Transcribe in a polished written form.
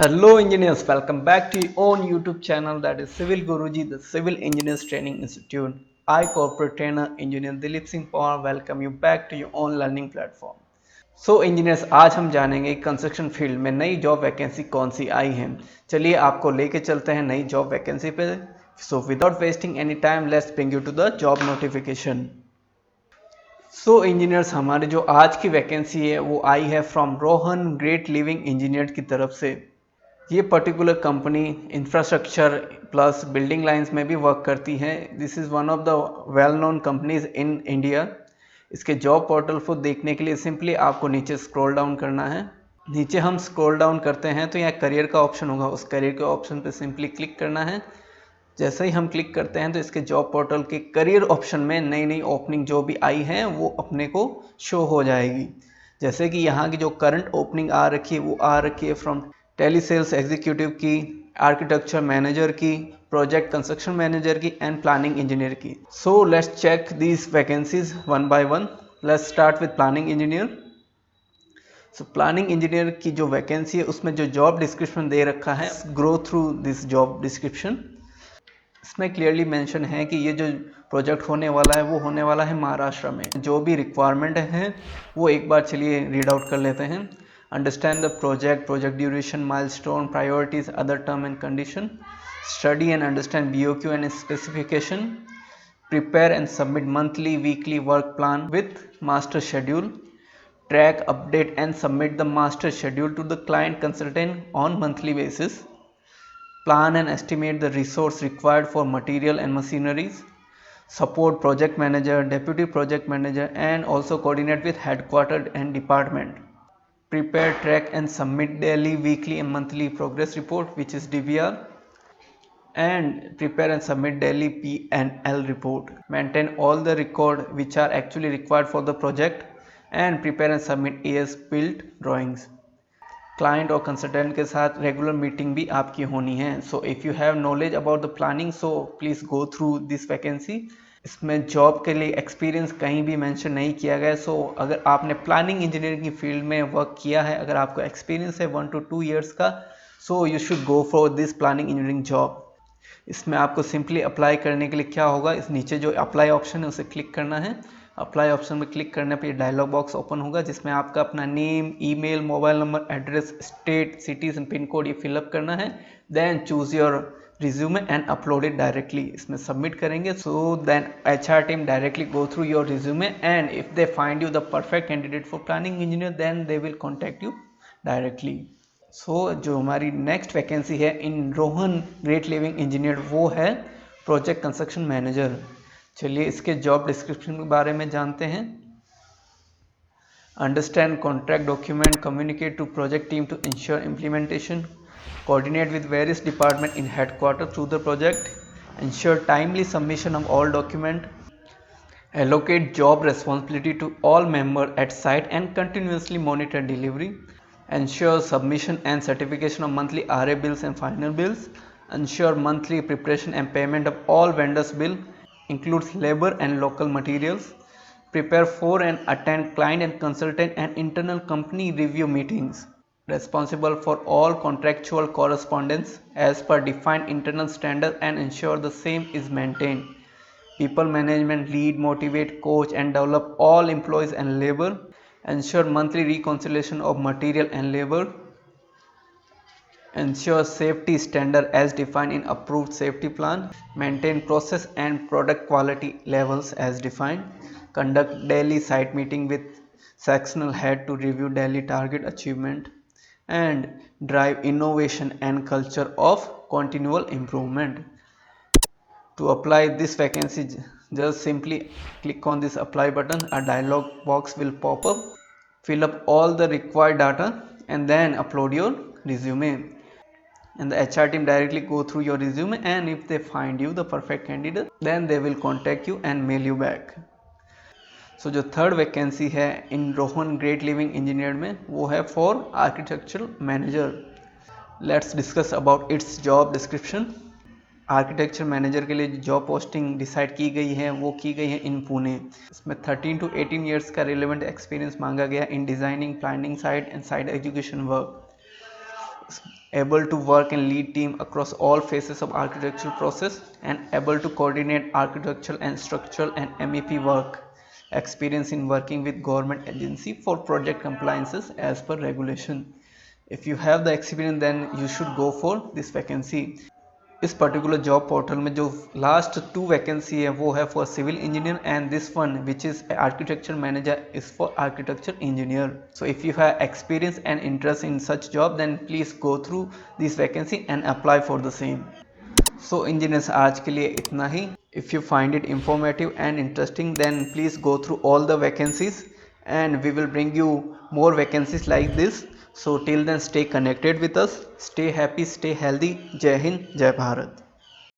Hello engineers, welcome back to your own YouTube channel, that is Civil Guruji, the Civil Engineers Training Institute. I, corporate trainer engineer Dilip Singh Pawar, welcome you back to your own learning platform. So engineers, आज हम जानेंगे construction field में नई job vacancy कौन सी आई हैं। चलिए आपको लेके चलते हैं नई जॉब वैकेंसी पे। So without wasting any time, let's bring you to the job notification. So engineers, हमारी जो आज की वैकेंसी है वो आई है from Rohan great living engineer की तरफ से। ये particular company infrastructure plus building lines में भी वर्क करती है। This is one of the well known companies in India. इसके जॉब पोर्टल को देखने के लिए सिंपली आपको नीचे स्क्रॉल डाउन करना है। नीचे हम स्क्रॉल डाउन करते हैं तो यहाँ करियर का ऑप्शन होगा, उस करियर के ऑप्शन पे सिंपली क्लिक करना है। जैसे ही हम क्लिक करते हैं तो इसके जॉब पोर्टल के करियर ऑप्शन में नई नई ओपनिंग जो भी आई हैं वो अपने को शो हो जाएगी। जैसे कि यहाँ की जो करंट ओपनिंग आ रखी है वो आ रखी है फ्रॉम टेली सेल्स एग्जीक्यूटिव की, आर्किटेक्चर मैनेजर की, प्रोजेक्ट कंस्ट्रक्शन मैनेजर की एंड प्लानिंग इंजीनियर की। So let's check these vacancies one by one. Let's start with planning engineer. So planning engineer की जो वैकेंसी है उसमें जो जॉब डिस्क्रिप्शन दे रखा है, grow through this job description. इसमें क्लियरली मेंशन है कि ये जो प्रोजेक्ट होने वाला है वो होने वाला है महाराष्ट्र में। जो भी रिक्वायरमेंट है वो एक बार चलिए रीड आउट कर लेते हैं। Understand the project, project duration, milestone, priorities, other term and condition, study and understand BOQ and specification, prepare and submit monthly weekly work plan with master schedule, track, update and submit the master schedule to the client consultant on monthly basis, plan and estimate the resource required for material and machineries, support project manager, deputy project manager and also coordinate with headquarters and department, prepare, track and submit daily, weekly and monthly progress report which is DVR, and prepare and submit daily P&L report, maintain all the record which are actually required for the project and prepare and submit AS built drawings। Client और consultant के साथ regular meeting भी आपकी होनी है। सो if you have knowledge about the planning, so please go through this vacancy. इसमें job के लिए एक्सपीरियंस कहीं भी मेंशन नहीं किया गया। सो अगर आपने प्लानिंग इंजीनियरिंग की फील्ड में वर्क किया है, अगर आपको एक्सपीरियंस है 1 to 2 ईयर्स का, so you should go for this planning engineering job. इसमें आपको सिंपली अप्लाई करने के लिए क्या होगा, इस नीचे जो अप्लाई ऑप्शन है उसे क्लिक करना है। अप्लाई ऑप्शन में क्लिक करने पर डायलॉग बॉक्स ओपन होगा जिसमें आपका अपना name, email, mobile number, address, state, cities and pin code ये फिलअप करना है। Then choose your resume and upload it directly. इसमें सबमिट करेंगे। So then HR team directly go through your resume and if they find you the perfect candidate for planning engineer then they will contact you directly. So जो हमारी next vacancy है in Rohan great living engineer वो है project construction manager. चलिए इसके job description के बारे में जानते हैं। Understand contract document, communicate to project team to ensure implementation, coordinate with various departments in headquarters through the project, ensure timely submission of all documents, allocate job responsibility to all members at site and continuously monitor delivery, ensure submission and certification of monthly RA bills and final bills, ensure monthly preparation and payment of all vendors bill, includes labor and local materials, prepare for and attend client and consultant and internal company review meetings, responsible for all contractual correspondence as per defined internal standard and ensure the same is maintained. People management, lead, motivate, coach and develop all employees and labor, ensure monthly reconciliation of material and labor, ensure safety standard as defined in approved safety plan, maintain process and product quality levels as defined, conduct daily site meeting with sectional head to review daily target achievement, and drive innovation and culture of continual improvement. To apply this vacancy, just simply click on this apply button. A dialog box will pop up. Fill up all the required data and then upload your resume. And the HR team directly go through your resume, and if they find you the perfect candidate, then they will contact you and mail you back. सो जो third vacancy है in Rohan great living engineer में वो है for architectural manager. Let's discuss about it's job description. Architecture manager के लिए जो job posting decide की गई है वो की गई है इन पुणे। इसमें 13 to 18 ईयर्स का रिलेवेंट एक्सपीरियंस मांगा गया इन designing, planning side and side education work. able to work and lead team across all phases of architectural process, and able to coordinate architectural and structural and MEP work, experience in working with government agency for project compliances as per regulation. If you have the experience, then you should go for this vacancy. इस particular job portal में जो last 2 vacancy है वो है for civil engineer, and this one which is architecture manager is for architecture engineer. So if you have experience and interest in such job, then please go through this vacancy and apply for the same. So engineers, आज के लिए इतना ही. If you find it informative and interesting, then please go through all the vacancies and we will bring you more vacancies like this. So till then, stay connected with us, stay happy, stay healthy. Jai Hind, Jai Bharat.